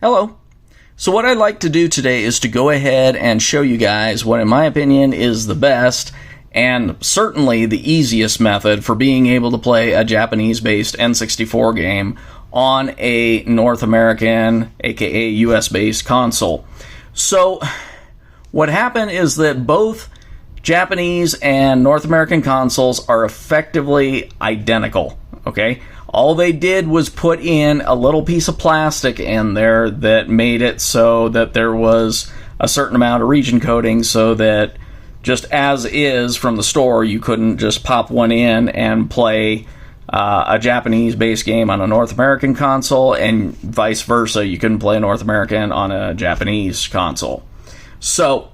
Hello. So what I'd like to do today is to go ahead and show you guys what, in my opinion, is the best and certainly the easiest method for being able to play a Japanese-based N64 game on a North American, aka US-based console. So what happened is that both Japanese and North American consoles are effectively identical, okay? All they did was put in a little piece of plastic in there that made it so that there was a certain amount of region coding so that just as is from the store, you couldn't just pop one in and play a Japanese-based game on a North American console, and vice versa. You couldn't play a North American on a Japanese console. So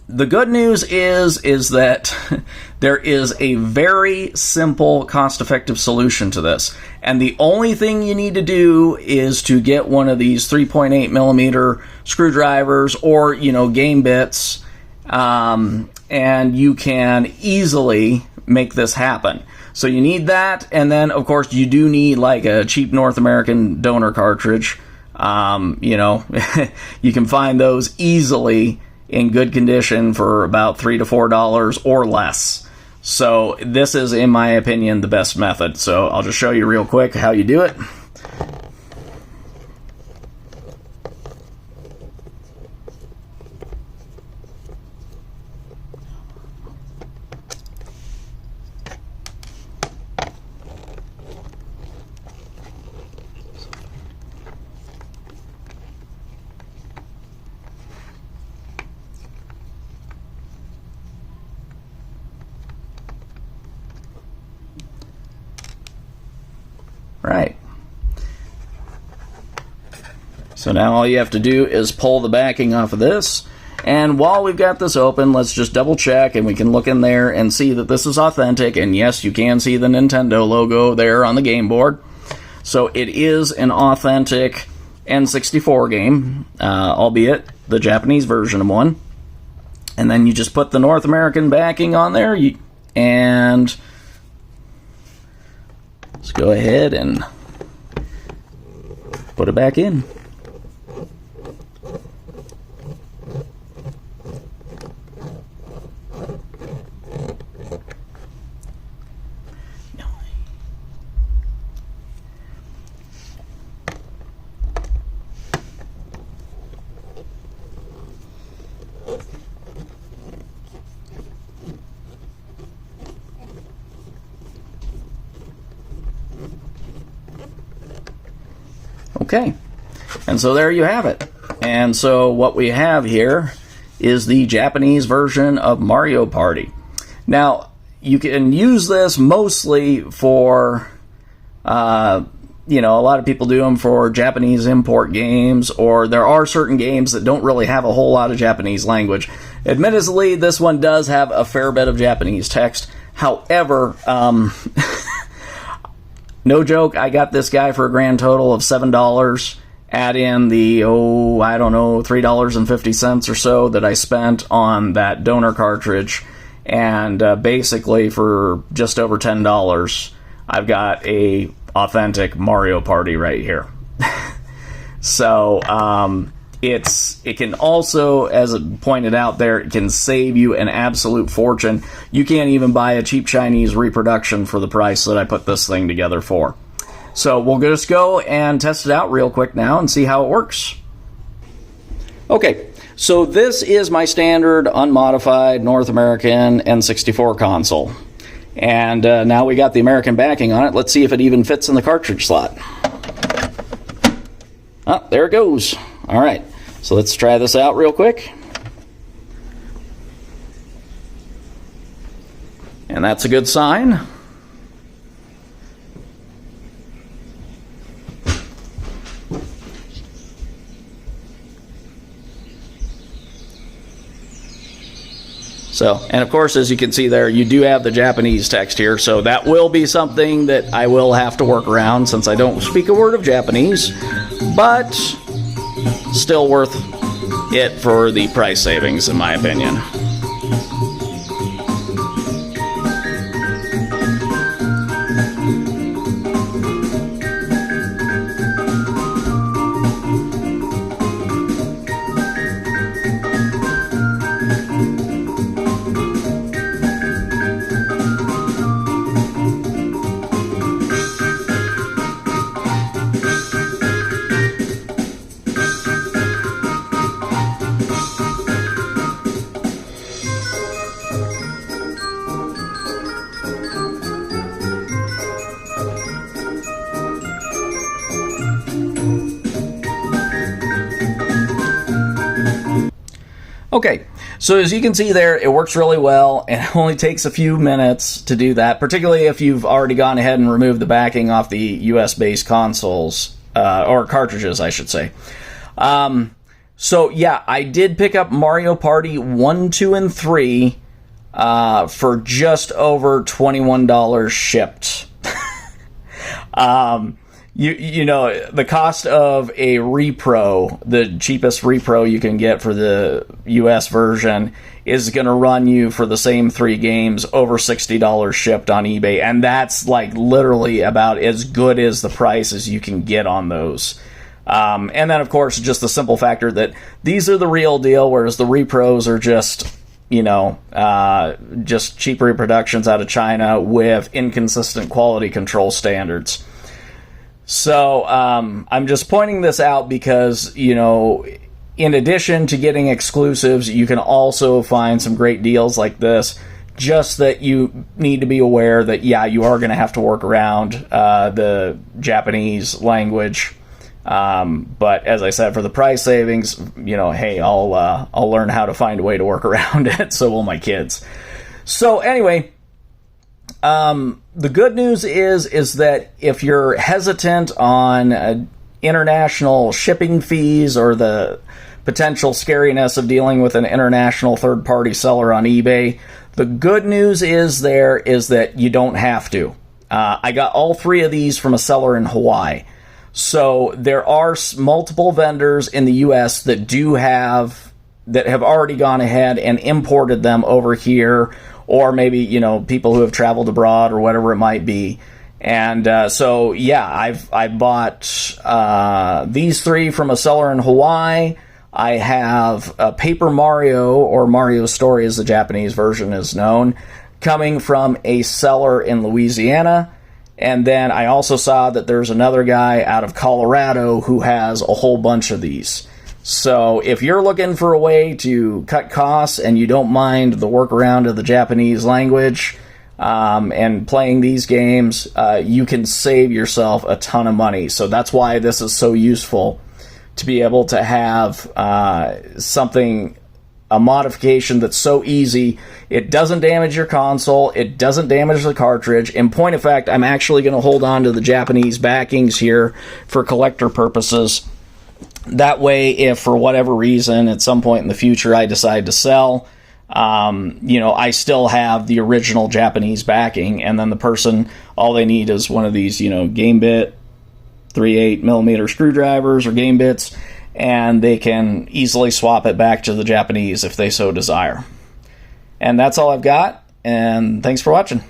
the good news is that there is a very simple, cost-effective solution to this. And the only thing you need to do is to get one of these 3.8 millimeter screwdrivers or, game bits, and you can easily make this happen. So you need that, and then, of course, you do need like a cheap North American donor cartridge. You can find those easily in good condition for about $3 to $4 or less. So this is, in my opinion, the best method. So I'll just show you real quick how you do it. Right. So now all you have to do is pull the backing off of this. And while we've got this open, let's just double check and we can look in there and see that this is authentic. And yes, you can see the Nintendo logo there on the game board. So it is an authentic N64 game, albeit the Japanese version of one. And then you just put the North American backing on there, and let's go ahead and put it back in. Okay, and so there you have it. And so what we have here is the Japanese version of Mario Party. Now, you can use this mostly for, a lot of people do them for Japanese import games, or there are certain games that don't really have a whole lot of Japanese language. Admittedly, this one does have a fair bit of Japanese text. However, no joke, I got this guy for a grand total of $7. Add in the, $3.50 or so that I spent on that donor cartridge. And basically for just over $10, I've got a authentic Mario Party right here. So, it can also, as it pointed out there, it can save you an absolute fortune. You can't even buy a cheap Chinese reproduction for the price that I put this thing together for. So we'll just go and test it out real quick now and see how it works. Okay, so this is my standard unmodified North American N64 console. And now we got the American backing on it. Let's see if it even fits in the cartridge slot. Oh, there it goes. All right, so let's try this out real quick. And that's a good sign. So, and of course, as you can see there, you do have the Japanese text here, so that will be something that I will have to work around since I don't speak a word of Japanese, but still worth it for the price savings, in my opinion. Okay, so as you can see there, it works really well, and it only takes a few minutes to do that, particularly if you've already gone ahead and removed the backing off the US-based consoles, or cartridges, I should say. So yeah, I did pick up Mario Party 1, 2, and 3 for just over $21 shipped. You know, the cost of a repro, the cheapest repro you can get for the US version, is going to run you for the same 3 games over $60 shipped on eBay, and that's like literally about as good as the price as you can get on those. And then, of course, just the simple factor that these are the real deal, whereas the repros are just, you know, just cheap reproductions out of China with inconsistent quality control standards. So I'm just pointing this out because, you know, in addition to getting exclusives, you can also find some great deals like this. Just that you need to be aware that, yeah, you are going to have to work around the Japanese language. But as I said, for the price savings, you know, hey, I'll learn how to find a way to work around it. So will my kids. So anyway. The good news is that if you're hesitant on international shipping fees or the potential scariness of dealing with an international third-party seller on eBay, the good news is that you don't have to. I got all 3 of these from a seller in Hawaii. So there are multiple vendors in the U.S. that have already gone ahead and imported them over here, or maybe, you know, people who have traveled abroad or whatever it might be. And so, yeah, I bought these 3 from a seller in Hawaii. I have Paper Mario, or Mario's Story as the Japanese version is known, coming from a seller in Louisiana. And then I also saw that there's another guy out of Colorado who has a whole bunch of these. So if you're looking for a way to cut costs and you don't mind the workaround of the Japanese language and playing these games, you can save yourself a ton of money. So that's why this is so useful, to be able to have a modification that's so easy. It doesn't damage your console. It doesn't damage the cartridge. In point of fact, I'm actually going to hold on to the Japanese backings here for collector purposes. That way, if for whatever reason at some point in the future I decide to sell, you know, I still have the original Japanese backing, and then the person, all they need is one of these, you know, game bit 3/8mm screwdrivers or game bits, and they can easily swap it back to the Japanese if they so desire. And that's all I've got, and thanks for watching.